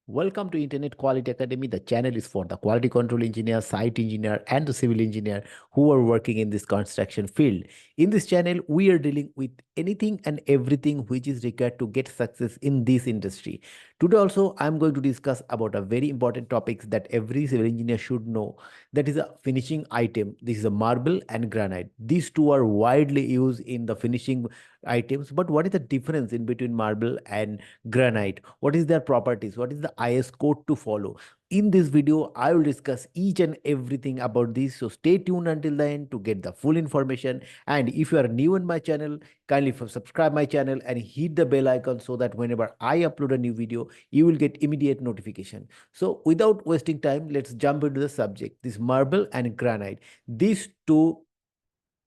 Welcome to Internet Quality Academy. The channel is for the quality control engineer, site engineer, and the civil engineer who are working in this construction field. In this channel, we are dealing with anything and everything which is required to get success in this industry. Today also, I'm going to discuss about a very important topics that every civil engineer should know. That is a finishing item. This is a marble and granite. These two are widely used in the finishing items. But what is the difference in between marble and granite? What is their properties? What is the IS code to follow? In this video, I will discuss each and everything about this. So stay tuned until the end to get the full information. And if you are new in my channel, kindly subscribe my channel and hit the bell icon so that whenever I upload a new video, you will get immediate notification. So without wasting time, let's jump into the subject. This marble and granite. These two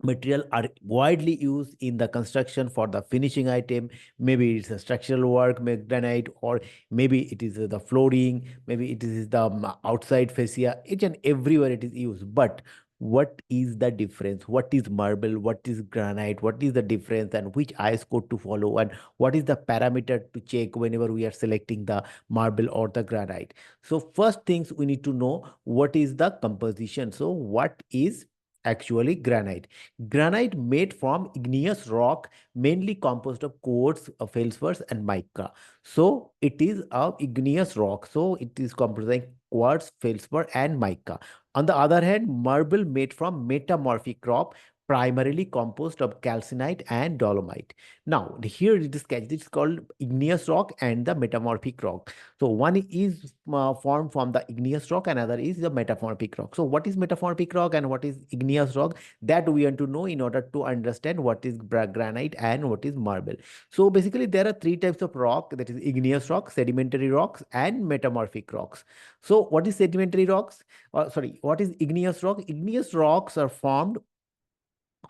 material are widely used in the construction for the finishing item. Maybe it's a structural work, granite, or maybe it is the flooring, maybe it is the outside fascia. Each and everywhere it is used. But what is the difference? What is marble? What is granite? What is the difference, and which IS code to follow, and what is the parameter to check whenever we are selecting the marble or the granite? So first things we need to know, what is the composition. So what is actually granite? Granite made from igneous rock, mainly composed of quartz, feldspars, and mica. So it is a igneous rock. So it is comprising quartz, feldspar, and mica. On the other hand, marble made from metamorphic rock, primarily composed of calcinite and dolomite. Now, here it is catch. This is called igneous rock and the metamorphic rock. So one is formed from the igneous rock, another is the metamorphic rock. So what is metamorphic rock and what is igneous rock? That we want to know in order to understand what is granite and what is marble. So basically there are three types of rock, that is igneous rock, sedimentary rocks, and metamorphic rocks. So what is sedimentary rocks? Sorry, what is igneous rock? Igneous rocks are formed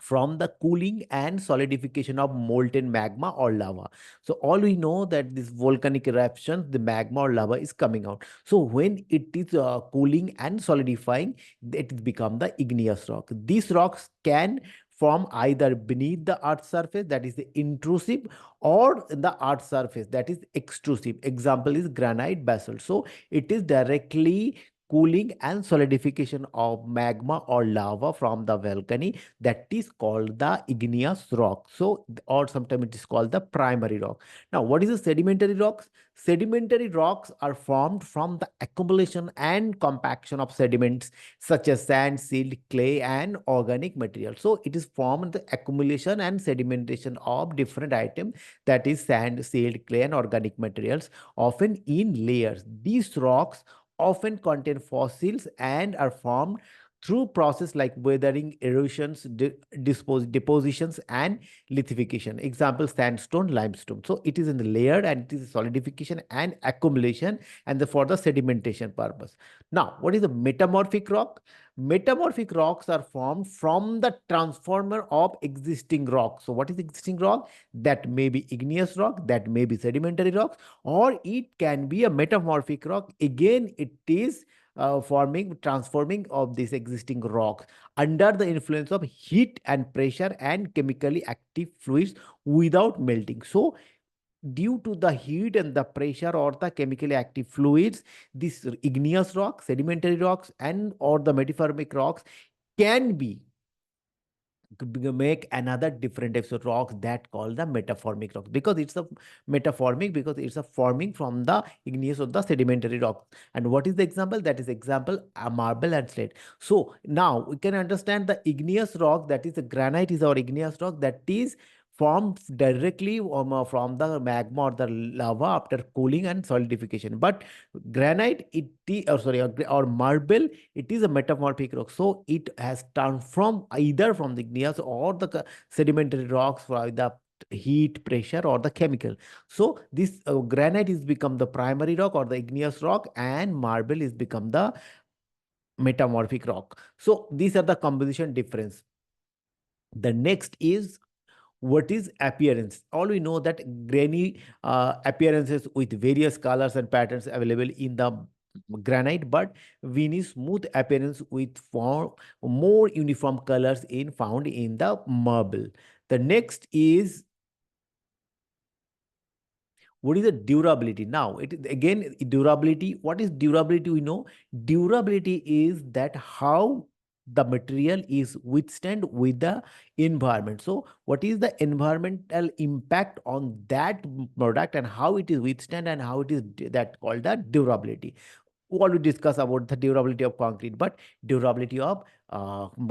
from the cooling and solidification of molten magma or lava. So all we know that this volcanic eruption, the magma or lava is coming out. So when it is cooling and solidifying, it become the igneous rock. These rocks can form either beneath the earth surface, that is the intrusive, or the earth surface, that is extrusive. Example is granite, basalt. So it is directly cooling and solidification of magma or lava from the volcano, that is called the igneous rock. So, or sometimes it is called the primary rock. Now, what is the sedimentary rocks? Sedimentary rocks are formed from the accumulation and compaction of sediments such as sand, silt, clay, and organic material. So, it is formed the accumulation and sedimentation of different items, that is sand, silt, clay, and organic materials, often in layers. These rocks often contain fossils and are formed through process like weathering, erosions, depositions, and lithification. Example, sandstone, limestone. So it is in the layered, and it is solidification and accumulation, and for the sedimentation purpose. Now, what is the metamorphic rock? Metamorphic rocks are formed from the transformer of existing rock. So what is existing rock? That may be igneous rock, that may be sedimentary rocks, or it can be a metamorphic rock. Again, it is transforming of this existing rock under the influence of heat and pressure and chemically active fluids without melting. So due to the heat and the pressure or the chemically active fluids, this igneous rock, sedimentary rocks, and or the metamorphic rocks can be make another different types of rocks that called the metamorphic rocks, because it's a metamorphic, because it's a forming from the igneous or the sedimentary rock. And what is the example? That is example, a marble and slate. So now we can understand the igneous rock, that is the granite is our igneous rock, that is formed directly from the magma or the lava after cooling and solidification. But granite, or marble, it is a metamorphic rock. So it has transformed either from the igneous or the sedimentary rocks for the heat, pressure, or the chemical. So this granite is become the primary rock or the igneous rock, and marble is become the metamorphic rock. So these are the composition difference. The next is, what is appearance? All we know that grainy appearances with various colors and patterns available in the granite, but veiny smooth appearance with more uniform colors in found in the marble. The next is, What is the durability? Now, it is again durability. What is durability? We know durability is that how the material is withstand with the environment. So, what is the environmental impact on that product and how it is withstand and how it is that called the durability. All we discuss about the durability of concrete, but durability of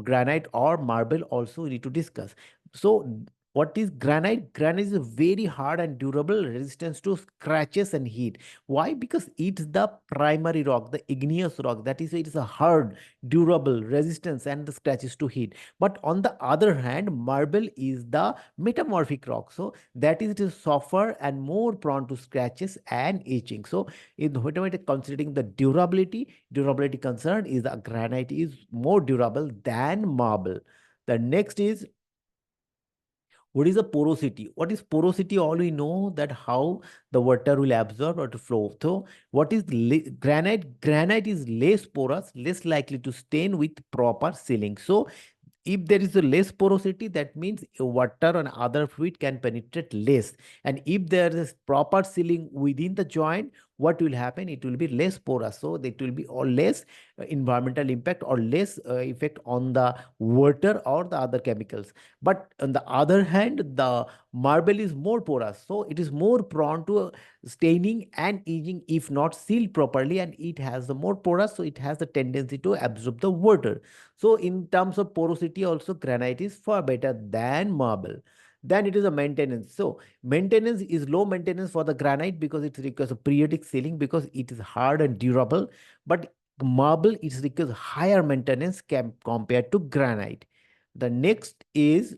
granite or marble also we need to discuss. So what is granite? Granite is a very hard and durable resistance to scratches and heat. Why? Because it's the primary rock, the igneous rock. That is, it is a hard, durable resistance and the scratches to heat. But on the other hand, marble is the metamorphic rock. So that is, it is softer and more prone to scratches and etching. So in whatever considering the durability concern is the granite is more durable than marble. The next is, what is the porosity? What is porosity? All we know that how the water will absorb or to flow. So what is granite? Granite is less porous, less likely to stain with proper sealing. So if there is a less porosity, that means water and other fluid can penetrate less. And if there is proper sealing within the joint, what will happen? It will be less porous. So it will be or less environmental impact or less effect on the water or the other chemicals. But on the other hand, the marble is more porous. So it is more prone to staining and aging if not sealed properly, and it has the more porous. So it has the tendency to absorb the water. So in terms of porosity also granite is far better than marble. Then it is a maintenance. So maintenance is low maintenance for the granite because it requires a periodic sealing because it is hard and durable. But marble it requires higher maintenance compared to granite. The next is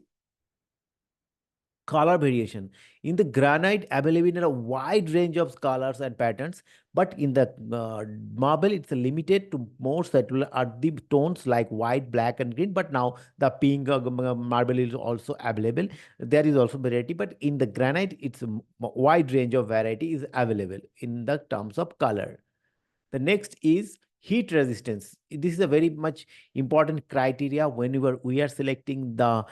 color variation. In the granite, available in a wide range of colors and patterns, but in the marble, it's limited to more subtle earthy tones like white, black, and green. But now the pink marble is also available. There is also variety, but in the granite, it's a wide range of variety is available in the terms of color. The next is heat resistance. This is a very much important criteria whenever we are selecting the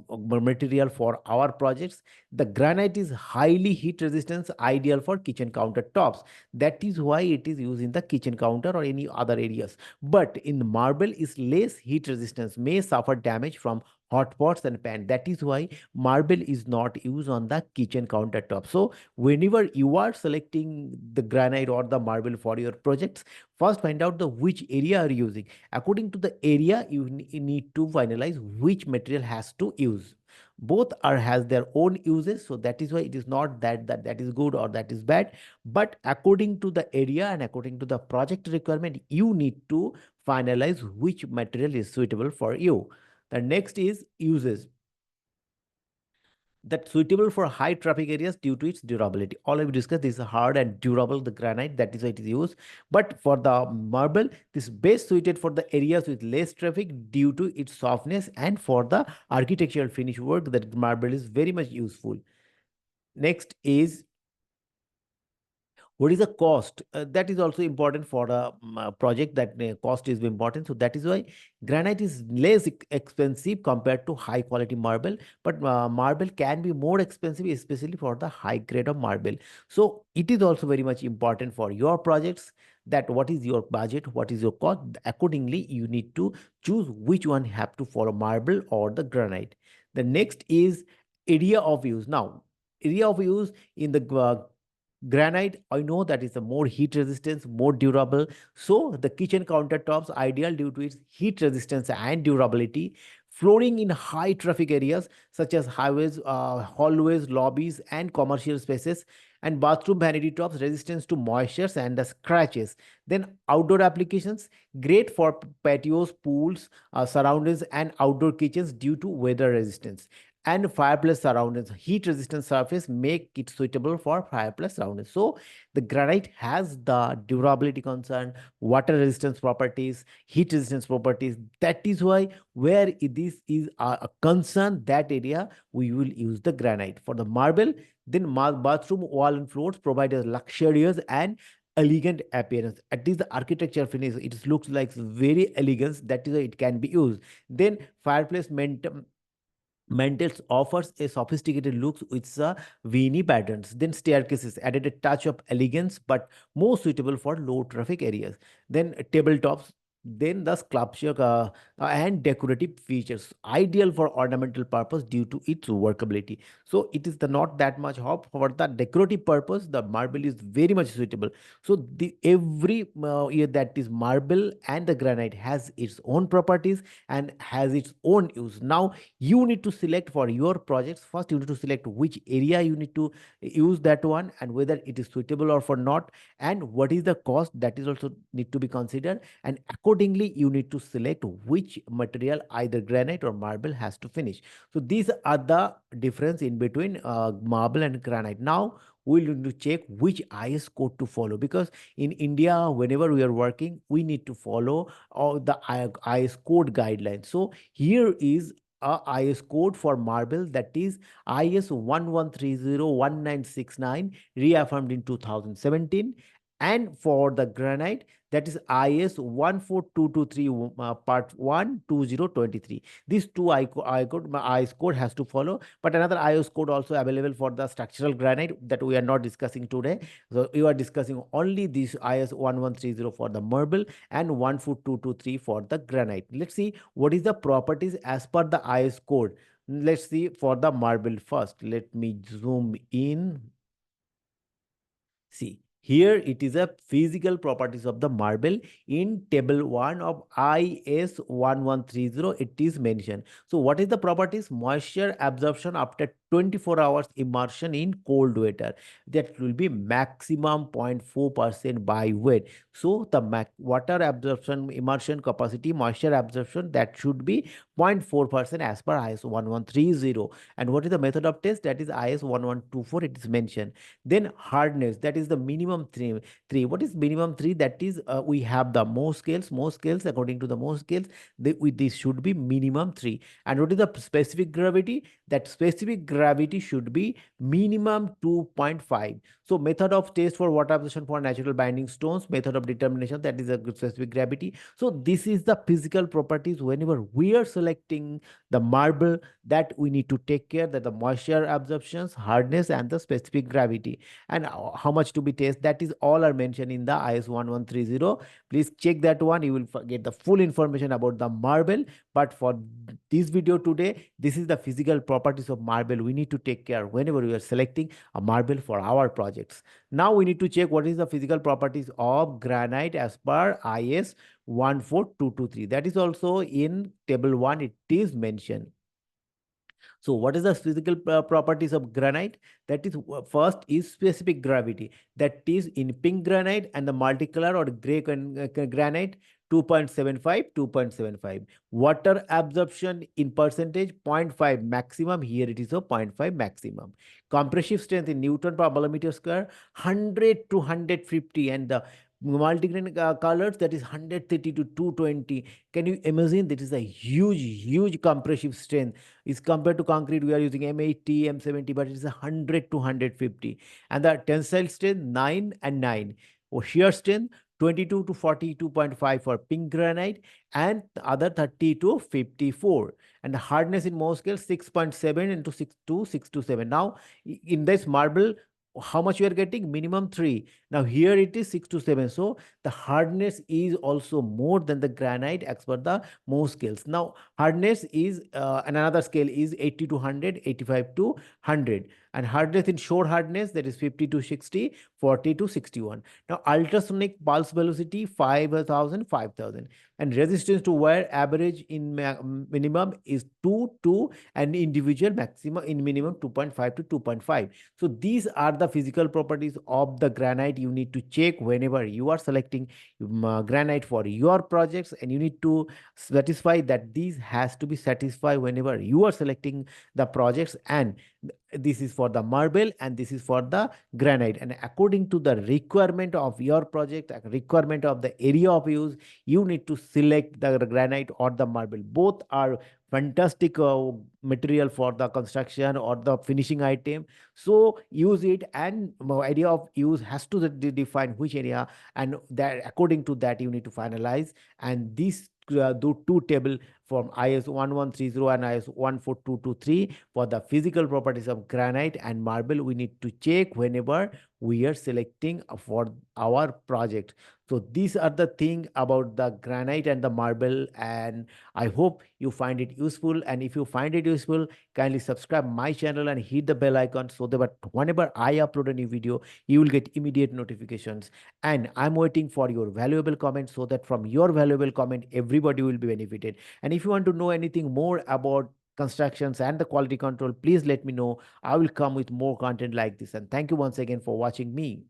material for our projects. The granite is highly heat resistance, ideal for kitchen countertops. That is why it is used in the kitchen counter or any other areas. But in marble is less heat resistance, may suffer damage from hot pots and pan. That is why marble is not used on the kitchen countertop. So whenever you are selecting the granite or the marble for your projects, first find out the which area are you using. According to the area, you need to finalize which material has to use. Both are has their own uses, so that is why it is not that is good or that is bad. But according to the area and according to the project requirement, you need to finalize which material is suitable for you. The next is uses that suitable for high traffic areas due to its durability. All I've discussed is hard and durable, the granite, that is why it is used. But for the marble, this is best suited for the areas with less traffic due to its softness, and for the architectural finish work, that marble is very much useful. Next is, what is the cost? That is also important for a project, that cost is important. So that is why granite is less expensive compared to high quality marble, but marble can be more expensive, especially for the high grade of marble. So it is also very much important for your projects, that what is your budget, what is your cost. Accordingly, you need to choose which one have to follow, marble or the granite. The next is area of use. Now, area of use in the granite, I know that is a more heat resistance, more durable. So the kitchen countertops ideal due to its heat resistance and durability. Flooring in high traffic areas such as highways, hallways, lobbies, and commercial spaces, and bathroom vanity tops resistance to moistures and the scratches. Then outdoor applications, great for patios, pools, surroundings, and outdoor kitchens due to weather resistance. And fireplace surroundings, heat resistant surface make it suitable for fireplace surroundings. So the granite has the durability concern, water resistance properties, heat resistance properties. That is why where this is a concern, that area we will use the granite. For the marble, then bathroom wall and floors provide a luxurious and elegant appearance. At least the architecture finish, it looks like very elegant. That is why it can be used. Then fireplace Mantels offers a sophisticated looks with veiny patterns. Then staircases added a touch of elegance, but more suitable for low traffic areas. Then tabletops. Then the sculpture and decorative features, ideal for ornamental purpose due to its workability. So it is the not that much hop for the decorative purpose. The marble is very much suitable. So the every year that is marble and the granite has its own properties and has its own use. Now you need to select for your projects. First you need to select which area you need to use that one and whether it is suitable or for not, and what is the cost, that is also need to be considered, and accordingly you need to select which material, either granite or marble, has to finish. So these are the difference in between marble and granite. Now we need to check which IS code to follow, because in India whenever we are working we need to follow all the IS code guidelines. So here is a IS code for marble, that is IS 11301969, reaffirmed in 2017. And for the granite, that is IS 14223 part 1 2023. These two IS code has to follow, but another IS code also available for the structural granite that we are not discussing today. So we are discussing only this IS 1130 for the marble and 14223 for the granite. Let's see what is the properties as per the IS code. Let's see for the marble first. Let me zoom in. See, here it is a physical properties of the marble in table 1 of IS 1130. It is mentioned. So what is the properties? Moisture absorption after 24 hours immersion in cold water. That will be maximum 0.4% by weight. So the water absorption immersion capacity, moisture absorption, that should be 0.4% as per IS 1130. And what is the method of test? That is IS 1124. It is mentioned. Then hardness, that is the minimum three. What is minimum three? That is we have the Mohs scales. Mohs scales, according to the Mohs scales, this should be minimum three. And what is the specific gravity? That specific gravity should be minimum 2.5. So method of test for water absorption for natural binding stones, method of determination, that is a specific gravity. So this is the physical properties whenever we are selecting the marble, that we need to take care that the moisture absorptions, hardness, and the specific gravity, and how much to be tested, that is all are mentioned in the IS 1130. Please check that one, you will get the full information about the marble. But for this video today, this is the physical properties of marble we need to take care whenever we are selecting a marble for our projects. Now we need to check what is the physical properties of granite as per IS 14223. That is also in table 1, it is mentioned. So what is the physical properties of granite? That is first is specific gravity. That is in pink granite and the multicolor or gray granite, 2.75, 2.75. Water absorption in percentage, 0.5 maximum. Here it is a zero point 0.5 maximum. Compressive strength in Newton per millimeter square, 100 to 150. And the multigrain colors, that is 130 to 220. Can you imagine? That is a huge compressive strength. Is compared to concrete, we are using M80, M70, but it is 100 to 150. And the tensile strength, 9 and 9. Or shear strength, 22 to 42.5 for pink granite, and the other 30 to 54. And the hardness in Mohs scale, 6.7 into 6 to 6 to 7. Now, in this marble, how much you are getting? Minimum 3. Now here it is 6 to 7. So the hardness is also more than the granite as per the Mohs scales. Now hardness is another scale is 80 to 100, 85 to 100. And hardness in shore hardness, that is 50 to 60, 40 to 61. Now ultrasonic pulse velocity, 5,000, 5,000. And resistance to wear average in minimum is 2 to an individual maximum in minimum 2.5 to 2.5. So these are the physical properties of the granite you need to check whenever you are selecting granite for your projects, and you need to satisfy that these has to be satisfied whenever you are selecting the projects. And this is for the marble and this is for the granite, and according to the requirement of your project, requirement of the area of use, you need to select the granite or the marble. Both are fantastic material for the construction or the finishing item. So use it, and area of use has to define which area, and that according to that you need to finalize. And these two table from IS 1130 and IS 14223 for the physical properties of granite and marble we need to check whenever we are selecting for our project. So these are the thing about the granite and the marble, and I hope you find it useful. And if you find it useful, kindly subscribe my channel and hit the bell icon so that whenever I upload a new video, you will get immediate notifications. And I'm waiting for your valuable comments so that from your valuable comment, everybody will be benefited. And if you want to know anything more about constructions and the quality control, please let me know. I will come with more content like this. And thank you once again for watching me.